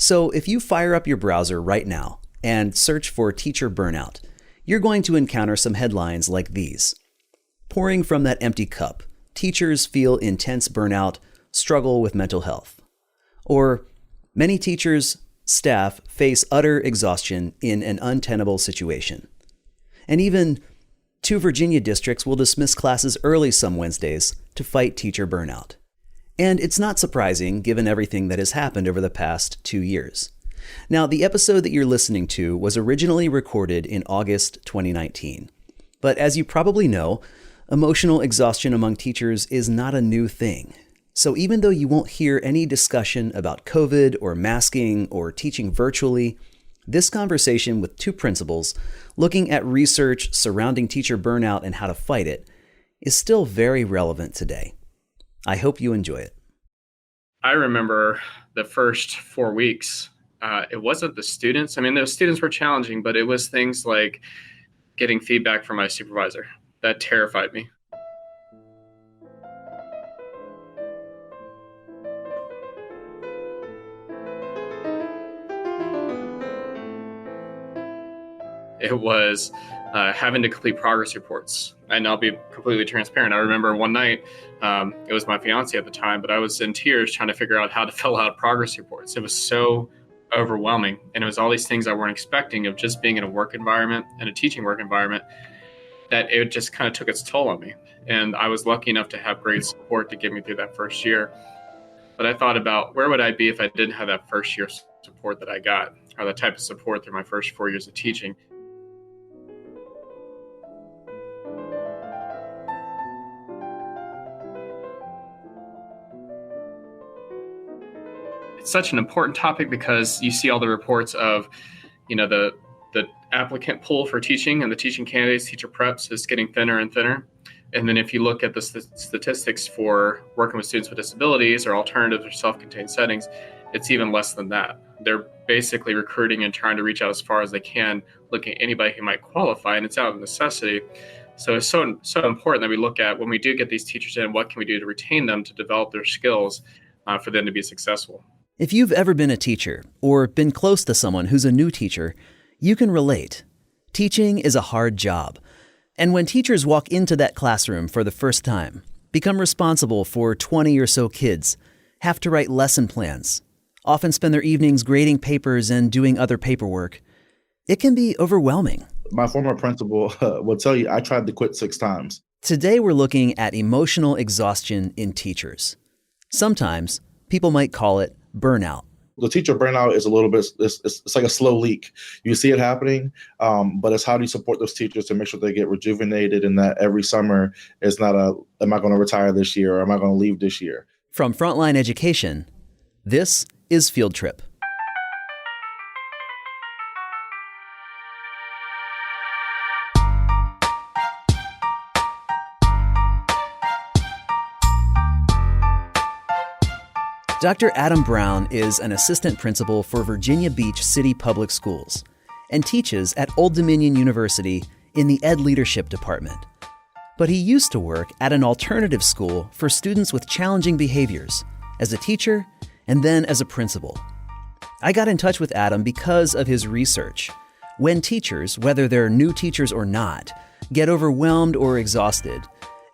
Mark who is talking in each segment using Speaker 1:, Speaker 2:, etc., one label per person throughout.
Speaker 1: So if you fire up your browser right now and search for teacher burnout, you're going to encounter some headlines like these. Pouring from that empty cup, teachers feel intense burnout, struggle with mental health. Or many teachers, staff face utter exhaustion in an untenable situation. And even 2 Virginia districts will dismiss classes early some Wednesdays to fight teacher burnout. And it's not surprising given everything that has happened over the past 2 years. Now, the episode that you're listening to was originally recorded in August 2019. But as you probably know, emotional exhaustion among teachers is not a new thing. So even though you won't hear any discussion about COVID or masking or teaching virtually, this conversation with 2 principals looking at research surrounding teacher burnout and how to fight it is still very relevant today. I hope you enjoy it.
Speaker 2: I remember the first 4 weeks. It wasn't the students. I mean, those students were challenging, but it was things like getting feedback from my supervisor. That terrified me. It was having to complete progress reports. And I'll be completely transparent. I remember one night, it was my fiance at the time, but I was in tears trying to figure out how to fill out progress reports. It was so overwhelming. And it was all these things I weren't expecting of just being in a work environment and a teaching work environment that it just kind of took its toll on me. And I was lucky enough to have great support to get me through that first year. But I thought about where would I be if I didn't have that first year support that I got, or the type of support through my first 4 years of teaching. It's such an important topic because you see all the reports of, the applicant pool for teaching and the teaching candidates, teacher preps is getting thinner and thinner. And then if you look at the statistics for working with students with disabilities or alternatives or self-contained settings, it's even less than that. They're basically recruiting and trying to reach out as far as they can, looking at anybody who might qualify, and it's out of necessity. So it's so important that we look at when we do get these teachers in, what can we do to retain them, to develop their skills for them to be successful.
Speaker 1: If you've ever been a teacher or been close to someone who's a new teacher, you can relate. Teaching is a hard job. And when teachers walk into that classroom for the first time, become responsible for 20 or so kids, have to write lesson plans, often spend their evenings grading papers and doing other paperwork, it can be overwhelming.
Speaker 3: My former principal will tell you I tried to quit 6 times.
Speaker 1: Today we're looking at emotional exhaustion in teachers. Sometimes people might call it burnout.
Speaker 3: The teacher burnout is a little bit, it's like a slow leak. You see it happening, but it's how do you support those teachers to make sure they get rejuvenated and that every summer is not am I going to retire this year or am I going to leave this year?
Speaker 1: From Frontline Education, this is Field Trip. Dr. Adam Brown is an assistant principal for Virginia Beach City Public Schools and teaches at Old Dominion University in the Ed Leadership Department. But he used to work at an alternative school for students with challenging behaviors as a teacher and then as a principal. I got in touch with Adam because of his research. When teachers, whether they're new teachers or not, get overwhelmed or exhausted,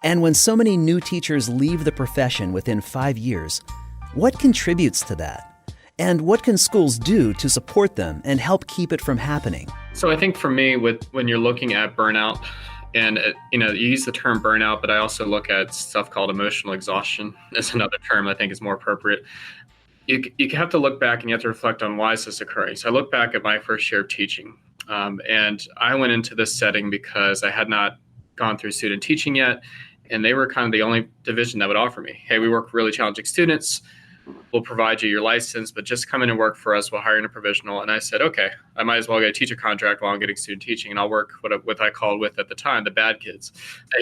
Speaker 1: and when so many new teachers leave the profession within 5 years, what contributes to that? And what can schools do to support them and help keep it from happening?
Speaker 2: So I think for me, when you're looking at burnout, and you use the term burnout, but I also look at stuff called emotional exhaustion as another term I think is more appropriate. You have to look back and you have to reflect on why is this occurring. So I look back at my first year of teaching, and I went into this setting because I had not gone through student teaching yet, and they were kind of the only division that would offer me, hey, we work with really challenging students. We'll provide you your license, but just come in and work for us. We'll hire in a provisional. And I said, okay, I might as well get a teacher contract while I'm getting student teaching. And I'll work what I called with at the time, the bad kids.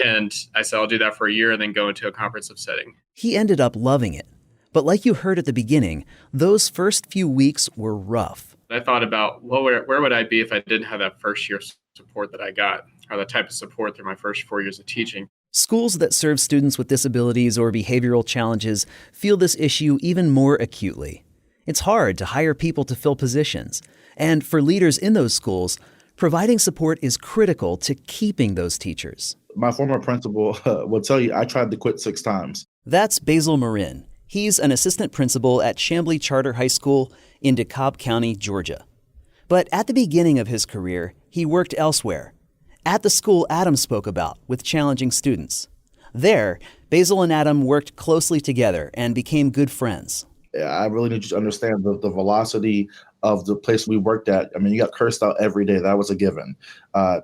Speaker 2: And I said, I'll do that for a year and then go into a comprehensive setting.
Speaker 1: He ended up loving it. But like you heard at the beginning, those first few weeks were rough.
Speaker 2: I thought about, well, where would I be if I didn't have that first year support that I got, or the type of support through my first 4 years of teaching?
Speaker 1: Schools that serve students with disabilities or behavioral challenges feel this issue even more acutely. It's hard to hire people to fill positions, and for leaders in those schools, providing support is critical to keeping those teachers.
Speaker 3: My former principal will tell you I tried to quit 6 times.
Speaker 1: That's Basil Marin. He's an assistant principal at Chamblee Charter High School in DeKalb County, Georgia. But at the beginning of his career, he worked elsewhere, at the school Adam spoke about with challenging students. There, Basil and Adam worked closely together and became good friends.
Speaker 3: I really need you to understand the velocity of the place we worked at. I mean, you got cursed out every day. That was a given.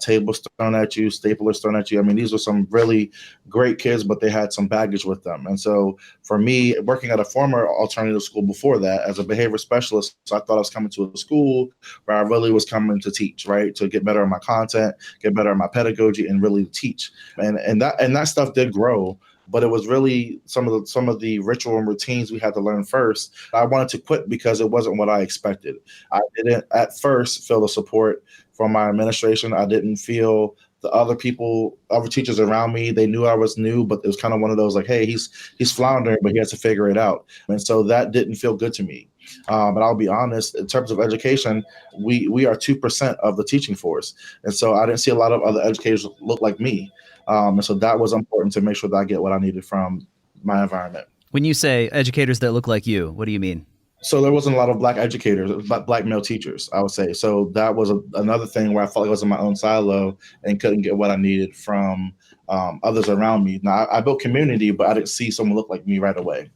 Speaker 3: Tables thrown at you, staplers thrown at you. I mean, these were some really great kids, but they had some baggage with them. And so for me, working at a former alternative school before that as a behavior specialist, so I thought I was coming to a school where I really was coming to teach, right? To get better at my content, get better at my pedagogy, and really teach. And that stuff did grow. But it was really some of the ritual and routines we had to learn first. I wanted to quit because it wasn't what I expected. I didn't at first feel the support from my administration. I didn't feel the other teachers around me. They knew I was new, but it was kind of one of those like, hey, he's floundering, but he has to figure it out. And so that didn't feel good to me. But I'll be honest, in terms of education, we are 2% of the teaching force. And so I didn't see a lot of other educators look like me. And so that was important to make sure that I get what I needed from my environment.
Speaker 1: When you say educators that look like you, what do you mean?
Speaker 3: So there wasn't a lot of Black educators, Black male teachers, I would say. So that was another thing where I felt like I was in my own silo and couldn't get what I needed from others around me. Now, I built community, but I didn't see someone look like me right away.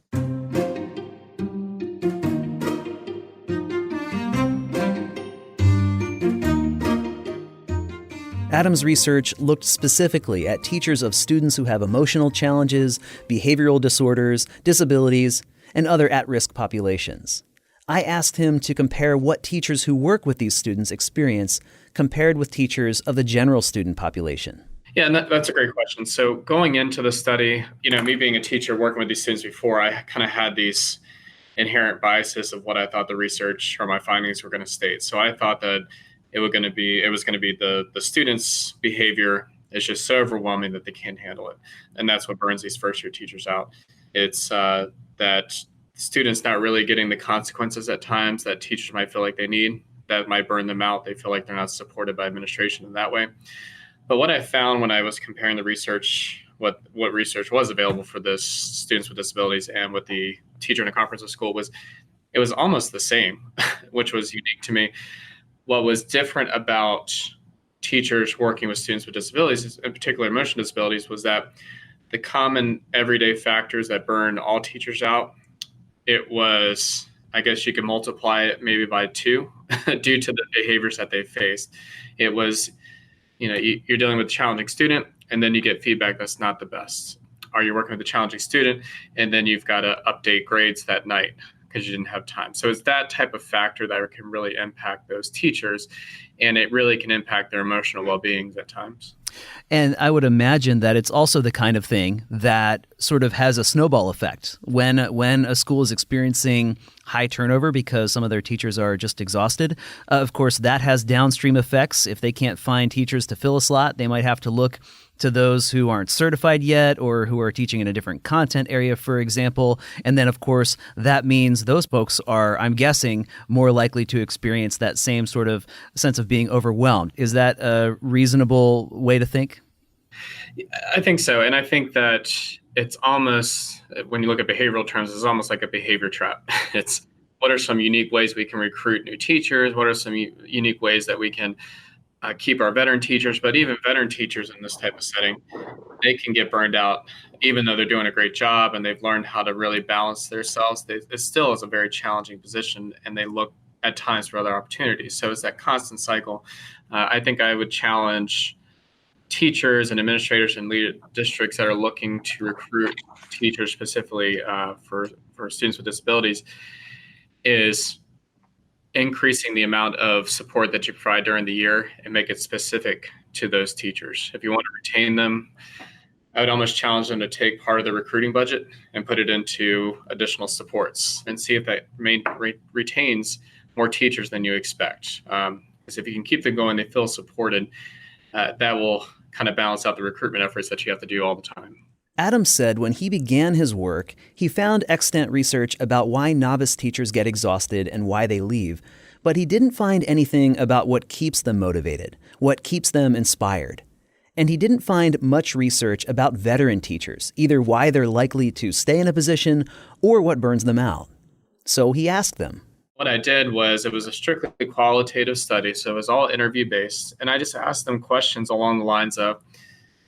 Speaker 1: Adam's research looked specifically at teachers of students who have emotional challenges, behavioral disorders, disabilities, and other at-risk populations. I asked him to compare what teachers who work with these students experience compared with teachers of the general student population.
Speaker 2: Yeah, and that's a great question. So going into the study, me being a teacher working with these students before, I kind of had these inherent biases of what I thought the research or my findings were going to state. So I thought that it was going to be the students' behavior is just so overwhelming that they can't handle it. And that's what burns these first year teachers out. It's that students not really getting the consequences at times that teachers might feel like they need, that might burn them out. They feel like they're not supported by administration in that way. But what I found when I was comparing the research, what research was available for this students with disabilities and what the teacher in a comprehensive school was, it was almost the same, which was unique to me. What was different about teachers working with students with disabilities, in particular emotional disabilities, was that the common everyday factors that burn all teachers out, it was, I guess you could multiply it maybe by 2 due to the behaviors that they faced. It was, you're dealing with a challenging student, and then you get feedback that's not the best. Or you're working with a challenging student, and then you've got to update grades that night because you didn't have time. So it's that type of factor that can really impact those teachers, and it really can impact their emotional well-being at times.
Speaker 1: And I would imagine that it's also the kind of thing that sort of has a snowball effect. When a school is experiencing high turnover because some of their teachers are just exhausted, of course, that has downstream effects. If they can't find teachers to fill a slot, they might have to look to those who aren't certified yet or who are teaching in a different content area, for example. And then, of course, that means those folks are, I'm guessing, more likely to experience that same sort of sense of being overwhelmed. Is that a reasonable way to think?
Speaker 2: I think so. And I think that it's almost, when you look at behavioral terms, it's almost like a behavior trap. It's what are some unique ways we can recruit new teachers? What are some unique ways that we can keep our veteran teachers? But even veteran teachers in this type of setting, they can get burned out, even though they're doing a great job and they've learned how to really balance themselves. It still is a very challenging position, and they look at times for other opportunities. So it's that constant cycle. I think I would challenge teachers and administrators and lead districts that are looking to recruit teachers specifically for students with disabilities is increasing the amount of support that you provide during the year and make it specific to those teachers. If you want to retain them, I would almost challenge them to take part of the recruiting budget and put it into additional supports and see if that retains more teachers than you expect. Because if you can keep them going, they feel supported, that will kind of balance out the recruitment efforts that you have to do all the time.
Speaker 1: Adam said when he began his work, he found extant research about why novice teachers get exhausted and why they leave, but he didn't find anything about what keeps them motivated, what keeps them inspired. And he didn't find much research about veteran teachers, either why they're likely to stay in a position or what burns them out. So he asked them.
Speaker 2: What I did was, it was a strictly qualitative study, so it was all interview-based, and I just asked them questions along the lines of,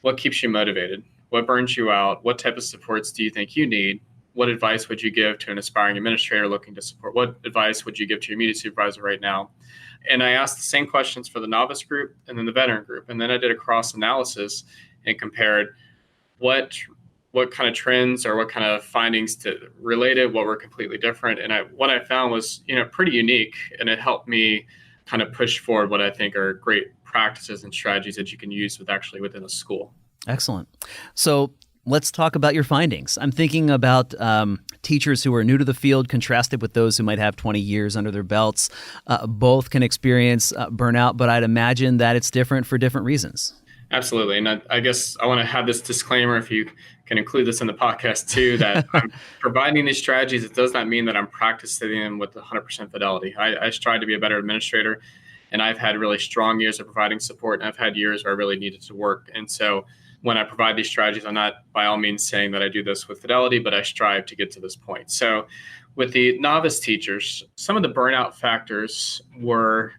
Speaker 2: what keeps you motivated? What burns you out? What type of supports do you think you need? What advice would you give to an aspiring administrator looking to support? What advice would you give to your immediate supervisor right now? And I asked the same questions for the novice group and then the veteran group. And then I did a cross analysis and compared what kind of trends or what kind of findings to related, what were completely different. And what I found was, pretty unique, and it helped me kind of push forward what I think are great practices and strategies that you can use within a school.
Speaker 1: Excellent. So let's talk about your findings. I'm thinking about teachers who are new to the field contrasted with those who might have 20 years under their belts. Both can experience burnout, but I'd imagine that it's different for different reasons.
Speaker 2: Absolutely. And I guess I want to have this disclaimer, if you can include this in the podcast too, that I'm providing these strategies. It does not mean that I'm practicing them with 100% fidelity. I strive to be a better administrator, and I've had really strong years of providing support, and I've had years where I really needed to work. And so when I provide these strategies, I'm not by all means saying that I do this with fidelity, but I strive to get to this point. So with the novice teachers, some of the burnout factors were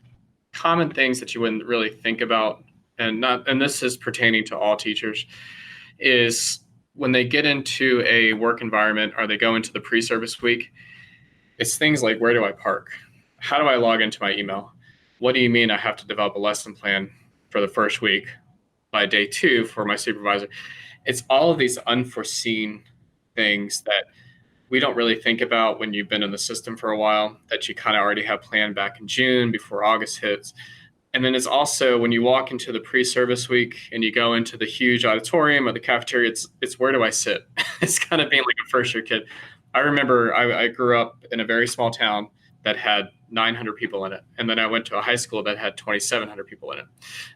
Speaker 2: common things that you wouldn't really think about, and this is pertaining to all teachers, is when they get into a work environment or they go into the pre-service week, it's things like, where do I park? How do I log into my email? What do you mean I have to develop a lesson plan for the first week by day 2 for my supervisor? It's all of these unforeseen things that we don't really think about when you've been in the system for a while, that you kind of already have planned back in June before August hits. And then it's also when you walk into the pre-service week and you go into the huge auditorium or the cafeteria, it's where do I sit? It's kind of being like a first year kid. I remember I grew up in a very small town that had 900 people in it. And then I went to a high school that had 2,700 people in it.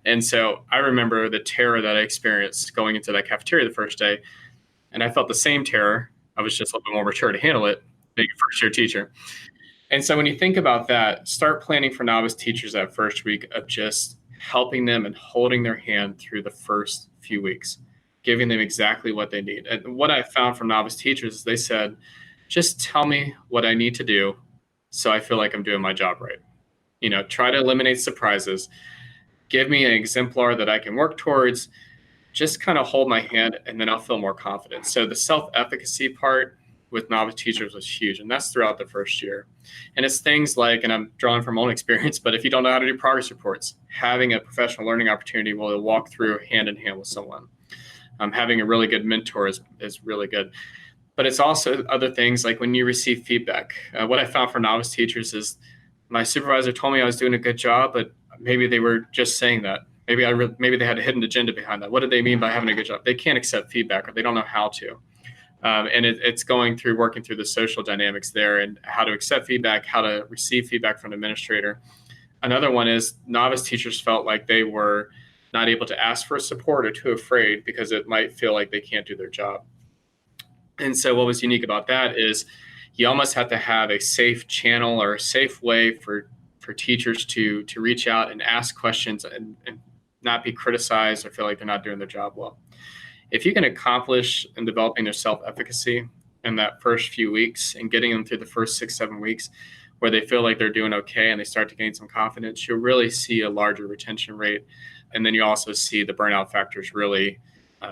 Speaker 2: And so I remember the terror that I experienced going into that cafeteria the first day. And I felt the same terror. I was just a little bit more mature to handle it, being a first year teacher. And so when you think about that, start planning for novice teachers that first week of just helping them and holding their hand through the first few weeks, giving them exactly what they need. And what I found from novice teachers is they said, just tell me what I need to do so I feel like I'm doing my job right. Try to eliminate surprises. Give me an exemplar that I can work towards. Just kind of hold my hand, and then I'll feel more confident. So the self-efficacy part with novice teachers was huge, and that's throughout the first year. And it's things like, and I'm drawing from my own experience, but if you don't know how to do progress reports, having a professional learning opportunity where you'll walk through hand in hand with someone. Having a really good mentor is really good. But it's also other things like when you receive feedback. What I found for novice teachers is my supervisor told me I was doing a good job, but maybe they were just saying that. Maybe they had a hidden agenda behind that. What did they mean by having a good job? They can't accept feedback, or they don't know how to. And it's working through the social dynamics there and how to accept feedback, how to receive feedback from an administrator. Another one is novice teachers felt like they were not able to ask for support or too afraid because it might feel like they can't do their job. And so what was unique about that is you almost have to have a safe channel or a safe way for teachers to reach out and ask questions and not be criticized or feel like they're not doing their job well. If you can accomplish in developing their self-efficacy in that first few weeks and getting them through the first 6-7 weeks where they feel like they're doing okay and they start to gain some confidence, you'll really see a larger retention rate. And then you also see the burnout factors really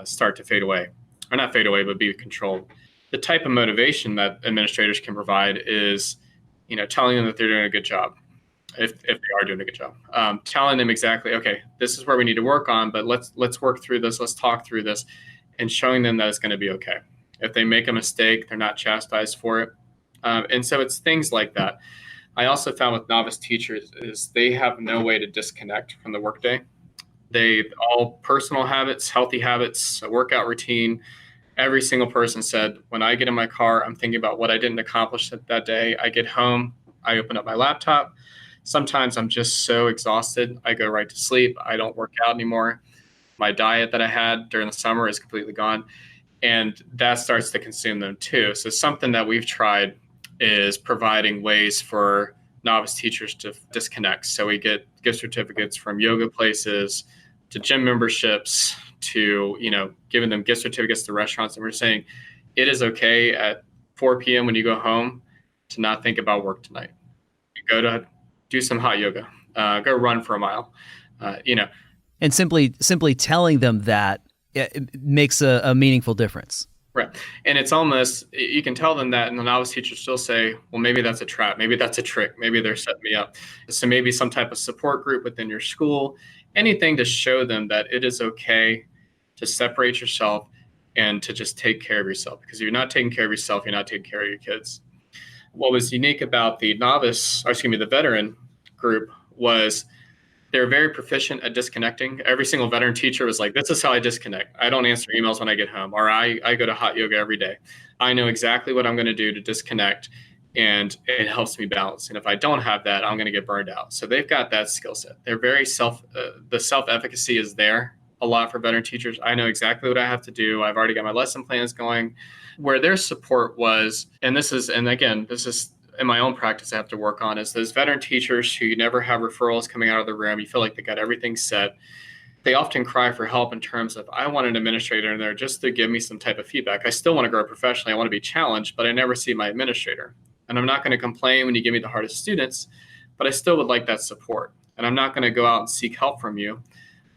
Speaker 2: start to fade away. Or not fade away, but be controlled. The type of motivation that administrators can provide is, telling them that they're doing a good job, if they are doing a good job. Telling them exactly, okay, this is where we need to work on, but let's work through this, let's talk through this, and showing them that it's going to be okay. If they make a mistake, they're not chastised for it. And so it's things like that. I also found with novice teachers is they have no way to disconnect from the workday. They all personal habits, healthy habits, a workout routine. Every single person said, when I get in my car, I'm thinking about what I didn't accomplish that day. I get home, I open up my laptop. Sometimes I'm just so exhausted, I go right to sleep. I don't work out anymore. My diet that I had during the summer is completely gone. And that starts to consume them too. So something that we've tried is providing ways for novice teachers to disconnect. So we get gift certificates from yoga places to gym memberships to, giving them gift certificates to restaurants. And we're saying it is okay at 4 p.m. when you go home to not think about work tonight. You go to do some hot yoga, go run for a mile,
Speaker 1: And simply telling them that it makes a meaningful difference.
Speaker 2: Right. And it's almost, you can tell them that, and the novice teachers still say, well, maybe that's a trap. Maybe that's a trick. Maybe they're setting me up. So maybe some type of support group within your school, anything to show them that it is okay to separate yourself and to just take care of yourself. Because if you're not taking care of yourself, you're not taking care of your kids. What was unique about the the veteran group was they're very proficient at disconnecting. Every single veteran teacher was like, this is how I disconnect. I don't answer emails when I get home, or I go to hot yoga every day. I know exactly what I'm going to do to disconnect, and it helps me balance. And if I don't have that, I'm going to get burned out. So they've got that skill set. They're very the self-efficacy is there a lot for veteran teachers. I know exactly what I have to do. I've already got my lesson plans going. Where their support was, and this is in my own practice I have to work on, is those veteran teachers who you never have referrals coming out of the room. You feel like they got everything set. They often cry for help in terms of, I want an administrator in there just to give me some type of feedback. I still want to grow professionally. I want to be challenged, but I never see my administrator. And I'm not going to complain when you give me the hardest students, but I still would like that support. And I'm not going to go out and seek help from you,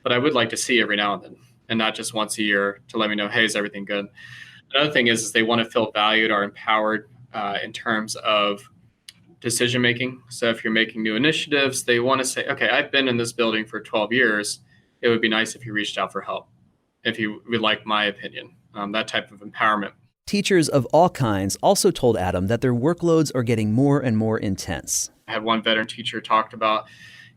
Speaker 2: but I would like to see every now and then, and not just once a year to let me know, hey, is everything good? Another thing is they want to feel valued or empowered in terms of decision-making. So if you're making new initiatives, they want to say, okay, I've been in this building for 12 years. It would be nice if you reached out for help, if you would like my opinion, that type of empowerment.
Speaker 1: Teachers of all kinds also told Adam that their workloads are getting more and more intense.
Speaker 2: I had one veteran teacher talked about,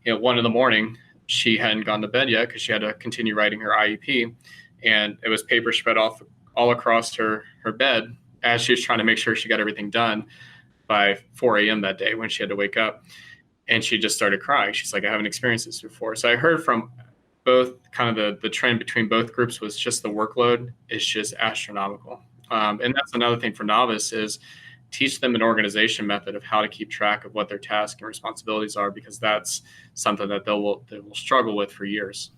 Speaker 2: 1 a.m, she hadn't gone to bed yet because she had to continue writing her IEP. And it was paper spread all across her bed as she was trying to make sure she got everything done by 4 a.m. that day when she had to wake up. And she just started crying. She's like, I haven't experienced this before. So I heard from both, kind of the trend between both groups was just the workload is just astronomical. And that's another thing for novice is teach them an organization method of how to keep track of what their tasks and responsibilities are, because that's something that they will struggle with for years.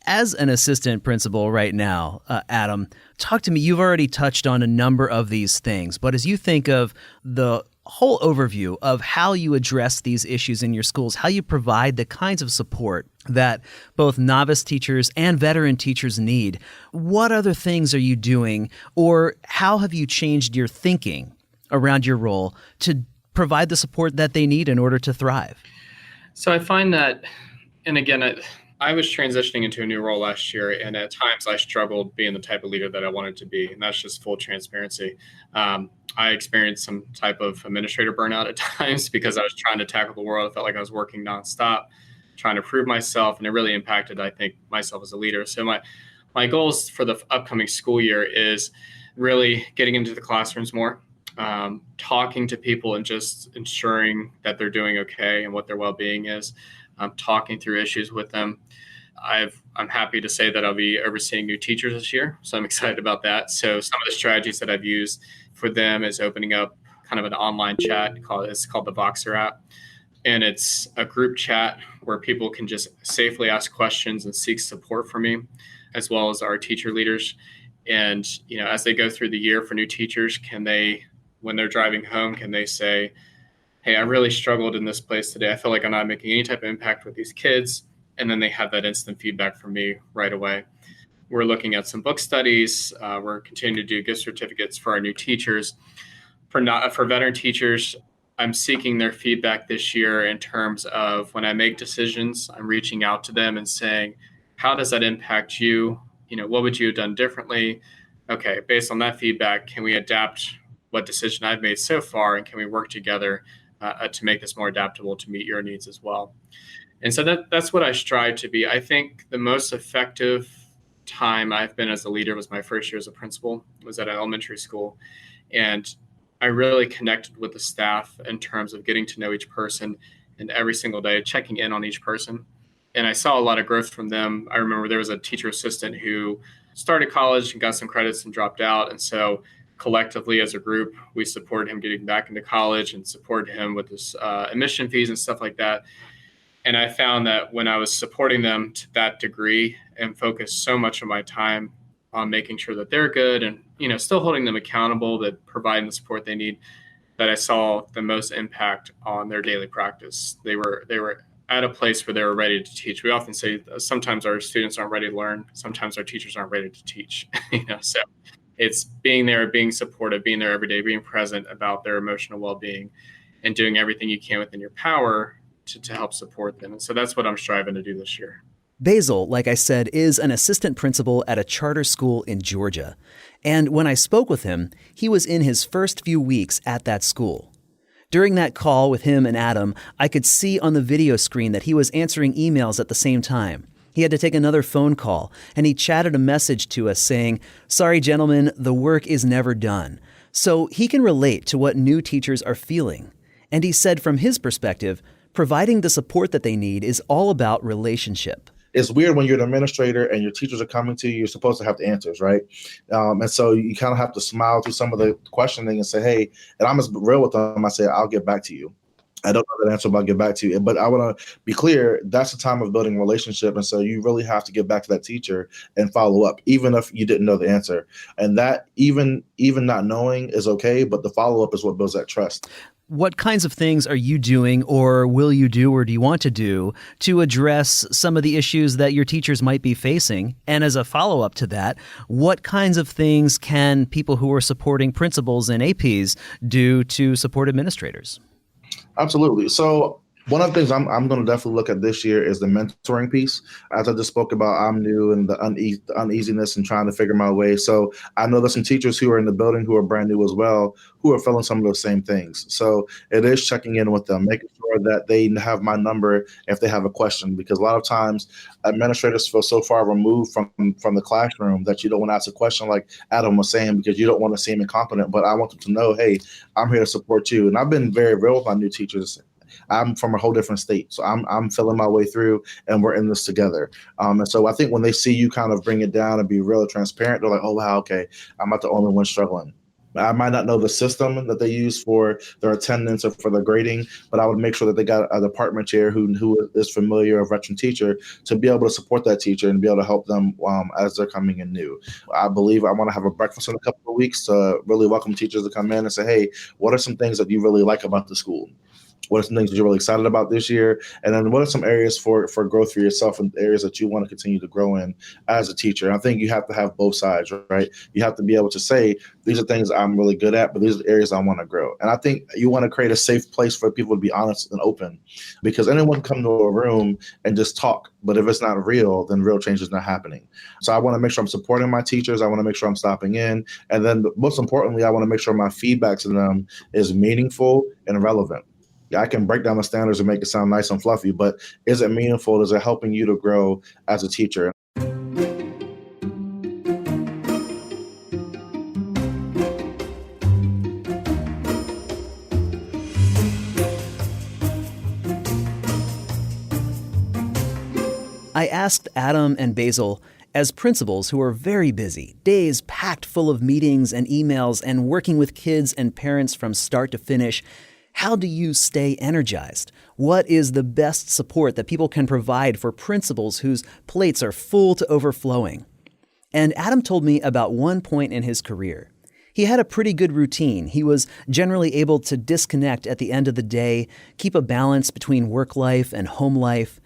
Speaker 1: As an assistant principal right now, Adam, talk to me. You've already touched on a number of these things, but as you think of the whole overview of how you address these issues in your schools, how you provide the kinds of support that both novice teachers and veteran teachers need, what other things are you doing, or how have you changed your thinking around your role to provide the support that they need in order to thrive?
Speaker 2: So I find that, and again, I was transitioning into a new role last year, and at times I struggled being the type of leader that I wanted to be, and that's just full transparency. I experienced some type of administrator burnout at times because I was trying to tackle the world. I felt like I was working nonstop, trying to prove myself, and it really impacted, I think, myself as a leader. So my goals for the upcoming school year is really getting into the classrooms more, talking to people and just ensuring that they're doing okay and what their well-being is, talking through issues with them. I'm happy to say that I'll be overseeing new teachers this year, so I'm excited about that. So some of the strategies that I've used for them is opening up kind of an online chat. It's called the Voxer app, and it's a group chat where people can just safely ask questions and seek support from me, as well as our teacher leaders. And as they go through the year for new teachers, when they're driving home, can they say, hey, I really struggled in this place today. I feel like I'm not making any type of impact with these kids. And then they have that instant feedback from me right away. We're looking at some book studies. We're continuing to do gift certificates for our new teachers. For veteran teachers, I'm seeking their feedback this year in terms of when I make decisions, I'm reaching out to them and saying, how does that impact you? What would you have done differently? Okay, based on that feedback, can we adapt what decision I've made so far, and can we work together to make this more adaptable to meet your needs as well? And so that's what I strive to be. I think the most effective time I've been as a leader was my first year as a principal, was at an elementary school. And I really connected with the staff in terms of getting to know each person, and every single day checking in on each person. And I saw a lot of growth from them. I remember there was a teacher assistant who started college and got some credits and dropped out. And so collectively as a group, we support him getting back into college and support him with his admission fees and stuff like that. And I found that when I was supporting them to that degree and focused so much of my time on making sure that they're good and, still holding them accountable, that providing the support they need, that I saw the most impact on their daily practice. They were at a place where they were ready to teach. We often say sometimes our students aren't ready to learn. Sometimes our teachers aren't ready to teach. So it's being there, being supportive, being there every day, being present about their emotional well-being, and doing everything you can within your power to help support them. And so that's what I'm striving to do this year.
Speaker 1: Basil, like I said, is an assistant principal at a charter school in Georgia. And when I spoke with him, he was in his first few weeks at that school. During that call with him and Adam, I could see on the video screen that he was answering emails at the same time. He had to take another phone call, and he chatted a message to us saying, "Sorry, gentlemen, the work is never done." So he can relate to what new teachers are feeling. And he said from his perspective, providing the support that they need is all about relationship.
Speaker 3: It's weird when you're an administrator and your teachers are coming to you, you're supposed to have the answers, right? And so you kind of have to smile through some of the questioning and say, hey, and I'm as real with them. I say, I'll get back to you. I don't know that answer, but I'll get back to you. But I want to be clear, that's the time of building a relationship. And so you really have to get back to that teacher and follow up, even if you didn't know the answer. And that even not knowing is okay, but the follow-up is what builds that trust.
Speaker 1: What kinds of things are you doing, or will you do, or do you want to do to address some of the issues that your teachers might be facing? And as a follow-up to that, what kinds of things can people who are supporting principals and APs do to support administrators?
Speaker 3: Absolutely. So one of the things I'm going to definitely look at this year is the mentoring piece. As I just spoke about, I'm new and the uneasiness and trying to figure my way. So I know there's some teachers who are in the building who are brand new as well, who are feeling some of those same things. So it is checking in with them, making sure that they have my number if they have a question, because a lot of times administrators feel so far removed from the classroom that you don't want to ask a question like Adam was saying, because you don't want to seem incompetent. But I want them to know, hey, I'm here to support you. And I've been very real with my new teachers. I'm from a whole different state, so I'm feeling my way through, and we're in this together. And so I think when they see you kind of bring it down and be real and transparent, they're like, oh, wow, okay, I'm not the only one struggling. I might not know the system that they use for their attendance or for their grading, but I would make sure that they got a department chair who is familiar, a veteran teacher, to be able to support that teacher and be able to help them as they're coming in new. I believe I want to have a breakfast in a couple of weeks to really welcome teachers to come in and say, hey, what are some things that you really like about the school? What are some things that you're really excited about this year? And then what are some areas for growth for yourself and areas that you want to continue to grow in as a teacher? And I think you have to have both sides, right? You have to be able to say, these are things I'm really good at, but these are areas I want to grow. And I think you want to create a safe place for people to be honest and open, because anyone can come to a room and just talk. But if it's not real, then real change is not happening. So I want to make sure I'm supporting my teachers. I want to make sure I'm stopping in. And then most importantly, I want to make sure my feedback to them is meaningful and relevant. I can break down the standards and make it sound nice and fluffy, but is it meaningful? Is it helping you to grow as a teacher?
Speaker 1: I asked Adam and Basil, as principals who are very busy, days packed full of meetings and emails and working with kids and parents from start to finish, how do you stay energized? What is the best support that people can provide for principals whose plates are full to overflowing? And Adam told me about one point in his career. He had a pretty good routine. He was generally able to disconnect at the end of the day, keep a balance between work life and home life.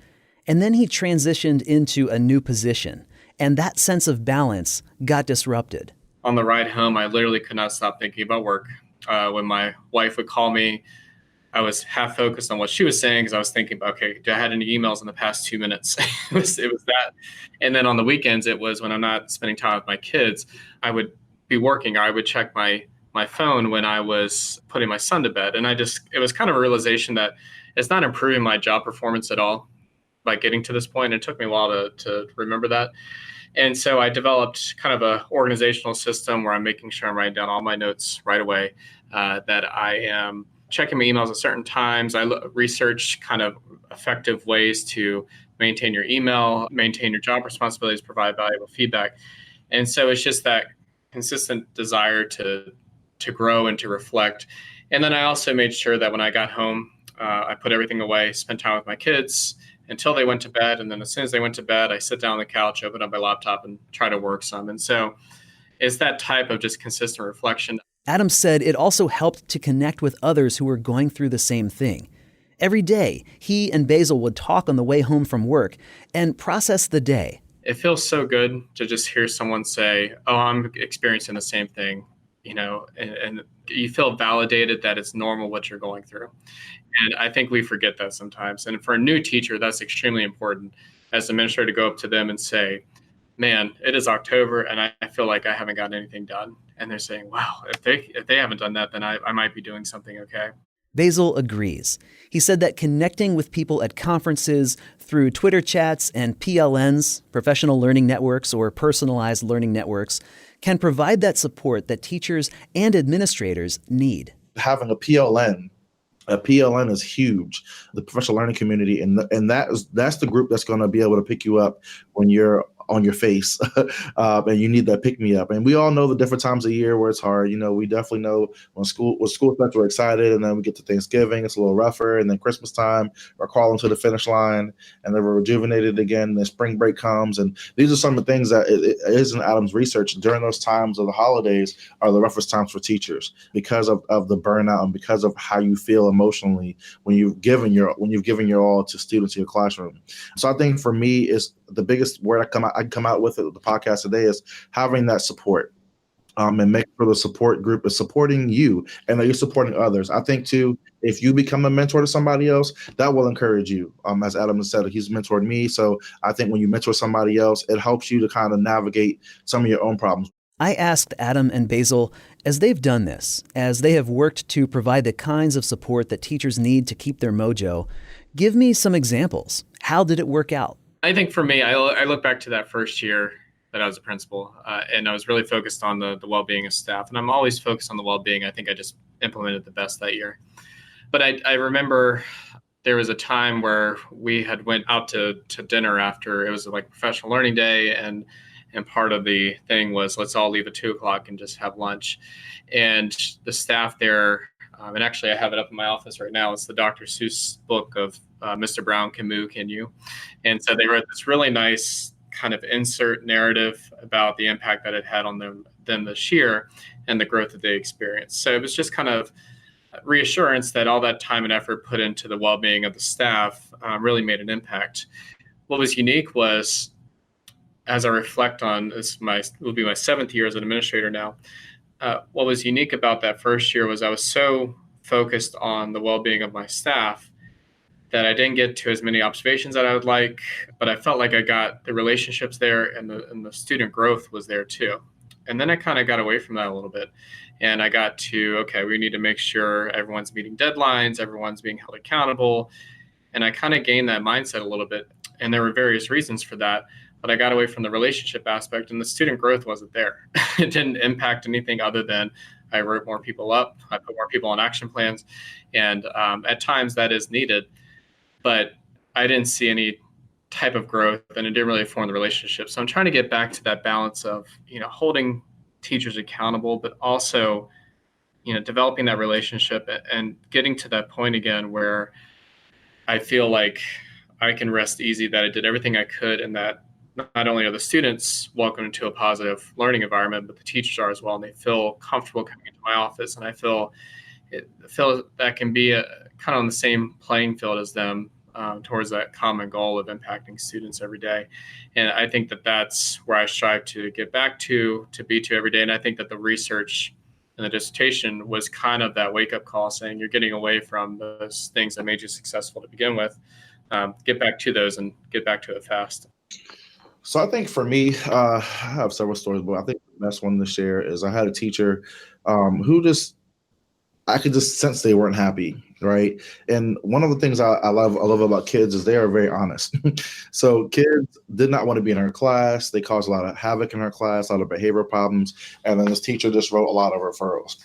Speaker 1: And then he transitioned into a new position, and that sense of balance got disrupted.
Speaker 2: On the ride home, I literally could not stop thinking about work. When my wife would call me, I was half focused on what she was saying because I was thinking, okay, I had any emails in the past 2 minutes? it was that. And then on the weekends, it was when I'm not spending time with my kids, I would be working, or I would check my phone when I was putting my son to bed. And it was kind of a realization that it's not improving my job performance at all by getting to this point. It took me a while to remember that. And so I developed kind of an organizational system where I'm making sure I'm writing down all my notes right away, that I am checking my emails at certain times. I research kind of effective ways to maintain your email, maintain your job responsibilities, provide valuable feedback. And so it's just that consistent desire to grow and to reflect. And then I also made sure that when I got home, I put everything away, spent time with my kids until they went to bed. And then as soon as they went to bed, I sit down on the couch, open up my laptop, and try to work some. And so it's that type of just consistent reflection.
Speaker 1: Adam said it also helped to connect with others who were going through the same thing. Every day, he and Basil would talk on the way home from work and process the day.
Speaker 2: It feels so good to just hear someone say, oh, I'm experiencing the same thing, and you feel validated that it's normal what you're going through. And I think we forget that sometimes. And for a new teacher, that's extremely important as an administrator to go up to them and say, man, it is October and I feel like I haven't gotten anything done. And they're saying, wow, if they haven't done that, then I might be doing something okay.
Speaker 1: Basil agrees. He said that connecting with people at conferences through Twitter chats and PLNs, professional learning networks or personalized learning networks, can provide that support that teachers and administrators need.
Speaker 3: Having a PLN is huge, the professional learning community, and that's the group that's going to be able to pick you up when you're on your face and you need that pick me up. And we all know the different times of year where it's hard. We definitely know when school starts, we're excited, and then we get to Thanksgiving, it's a little rougher, and then Christmas time, we're crawling to the finish line, and then we're rejuvenated again. And then spring break comes, and these are some of the things that it is in Adam's research. During those times of the holidays are the roughest times for teachers because of the burnout and because of how you feel emotionally when you've given your all to students in your classroom. So I think for me, is the biggest word I come out with at the podcast today is having that support, and make sure the support group is supporting you and that you're supporting others. I think too, if you become a mentor to somebody else, that will encourage you. As Adam has said, he's mentored me. So I think when you mentor somebody else, it helps you to kind of navigate some of your own problems.
Speaker 1: I asked Adam and Basil, as they've done this, as they have worked to provide the kinds of support that teachers need to keep their mojo, give me some examples. How did it work out?
Speaker 2: I think for me, I look back to that first year that I was a principal, and I was really focused on the well-being of staff. And I'm always focused on the well-being. I think I just implemented the best that year. But I remember there was a time where we had went out to dinner after it was like professional learning day, and part of the thing was let's all leave at 2:00 and just have lunch. And the staff there, and actually I have it up in my office right now, it's the Dr. Seuss book of Mr. Brown, Can Moo, Can You? And so they wrote this really nice kind of insert narrative about the impact that it had on them this year and the growth that they experienced. So it was just kind of reassurance that all that time and effort put into the well-being of the staff really made an impact. What was unique was, as I reflect on this, will be my 7th year as an administrator now. What was unique about that first year was I was so focused on the well-being of my staff that I didn't get to as many observations that I would like, but I felt like I got the relationships there, and the student growth was there too. And then I kind of got away from that a little bit, and I got to, okay, we need to make sure everyone's meeting deadlines, everyone's being held accountable. And I kind of gained that mindset a little bit. And there were various reasons for that, but I got away from the relationship aspect, and the student growth wasn't there. It didn't impact anything other than I wrote more people up, I put more people on action plans, and at times that is needed. But I didn't see any type of growth, and it didn't really form the relationship. So I'm trying to get back to that balance of, holding teachers accountable, but also, developing that relationship and getting to that point again where I feel like I can rest easy that I did everything I could, and that not only are the students welcome into a positive learning environment, but the teachers are as well, and they feel comfortable coming into my office, and I feel that can be kind of on the same playing field as them. Towards that common goal of impacting students every day. And I think that that's where I strive to get back to be to every day. And I think that the research and the dissertation was kind of that wake-up call saying you're getting away from those things that made you successful to begin with. Get back to those and get back to it fast.
Speaker 3: So I think for me, I have several stories, but I think the best one to share is I had a teacher who I could just sense they weren't happy, right? And one of the things I love about kids is they are very honest. So kids did not want to be in her class. They caused a lot of havoc in her class, a lot of behavioral problems. And then this teacher just wrote a lot of referrals.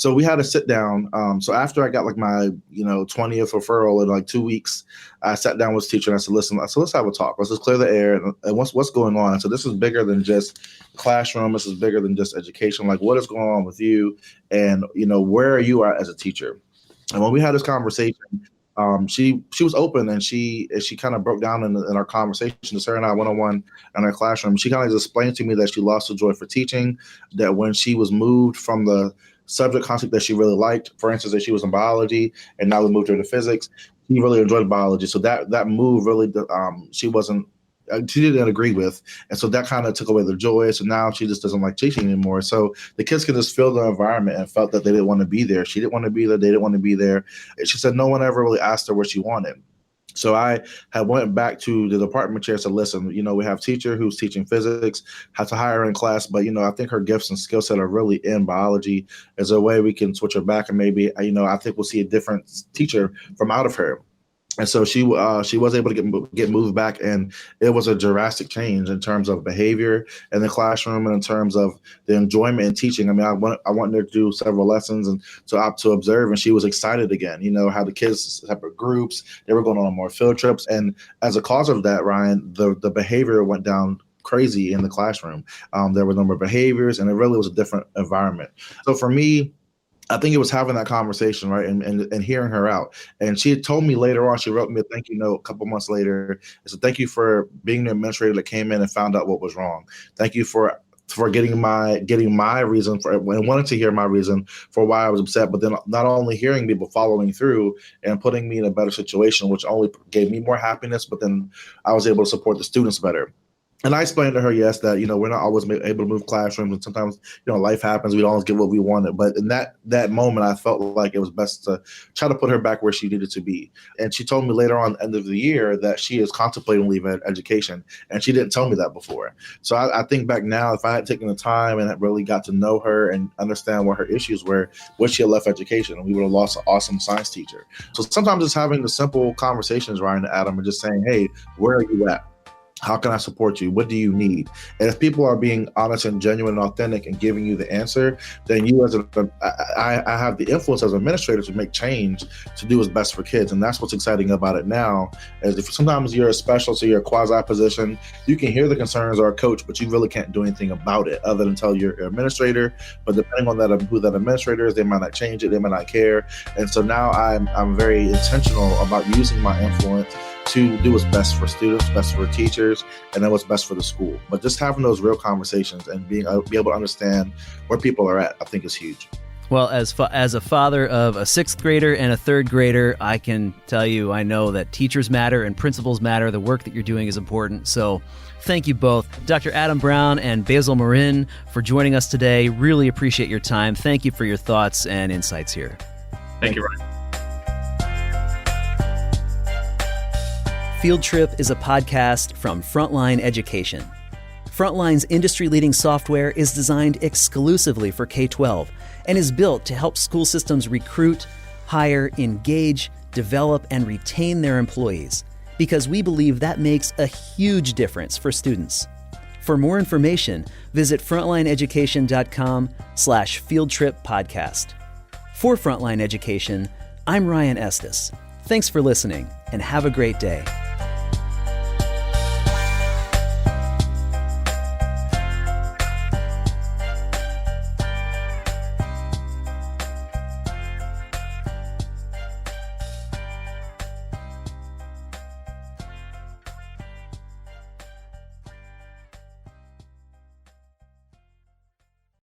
Speaker 3: So we had a sit down. So after I got like my 20th referral in like 2 weeks, I sat down with the teacher and I said, listen, let's have a talk. Let's just clear the air and what's going on. So this is bigger than just classroom. This is bigger than just education. Like, what is going on with you? And where are you at as a teacher? And when we had this conversation, she was open, and she kind of broke down in our conversation. Just her and I one-on-one in our classroom. She kind of explained to me that she lost the joy for teaching, that when she was moved from the subject concept that she really liked, for instance, that she was in biology, and now we moved her to physics, she really enjoyed biology. So that move really, she didn't agree with. And so that kind of took away the joy. So now she just doesn't like teaching anymore. So the kids can just feel the environment and felt that they didn't want to be there. She didn't want to be there. They didn't want to be there. And she said no one ever really asked her what she wanted. So I had went back to the department chair and said, listen, we have a teacher who's teaching physics, had to hire her in class, but, I think her gifts and skill set are really in biology. Is there a way we can switch her back? And maybe, I think we'll see a different teacher from out of her. And so she was able to get moved back, and it was a drastic change in terms of behavior in the classroom and in terms of the enjoyment in teaching. I mean, I wanted her to do several lessons and to observe, and she was excited again. How the kids separate groups, they were going on more field trips, and as a cause of that, Ryan, the behavior went down crazy in the classroom. There were no more behaviors, and it really was a different environment. So for me, I think it was having that conversation, right, and hearing her out. And she had told me later on, she wrote me a thank you note a couple months later. It said, thank you for being the administrator that came in and found out what was wrong. Thank you for getting my reason for, and wanting to hear my reason for why I was upset, but then not only hearing me, but following through and putting me in a better situation, which only gave me more happiness, but then I was able to support the students better. And I explained to her, yes, that, we're not always able to move classrooms, and sometimes, life happens. We don't always get what we wanted. But in that moment, I felt like it was best to try to put her back where she needed to be. And she told me later on at the end of the year that she is contemplating leaving education. And she didn't tell me that before. So I think back now, if I had taken the time and had really got to know her and understand what her issues were, would she have left education? And we would have lost an awesome science teacher. So sometimes it's having the simple conversations, Ryan and Adam, and just saying, hey, where are you at? How can I support you? What do you need? And if people are being honest and genuine and authentic and giving you the answer, then you I have the influence as an administrator to make change to do what's best for kids. And that's what's exciting about it now, is if sometimes you're a specialist or you're a quasi position, you can hear the concerns or a coach, but you really can't do anything about it other than tell your administrator. But depending on who that administrator is, they might not change it, they might not care. And so now I'm very intentional about using my influence to do what's best for students, best for teachers, and then what's best for the school. But just having those real conversations and be able to understand where people are at, I think is huge.
Speaker 1: Well, as a father of a 6th grader and a 3rd grader, I can tell you, I know that teachers matter and principals matter. The work that you're doing is important. So thank you both, Dr. Adam Brown and Basil Marin, for joining us today. Really appreciate your time. Thank you for your thoughts and insights here.
Speaker 2: Thank you, Ryan.
Speaker 1: Field Trip is a podcast from Frontline Education. Frontline's industry-leading software is designed exclusively for K-12 and is built to help school systems recruit, hire, engage, develop, and retain their employees, because we believe that makes a huge difference for students. For more information, visit frontlineeducation.com/fieldtrippodcast. For Frontline Education, I'm Ryan Estes. Thanks for listening, and have a great day.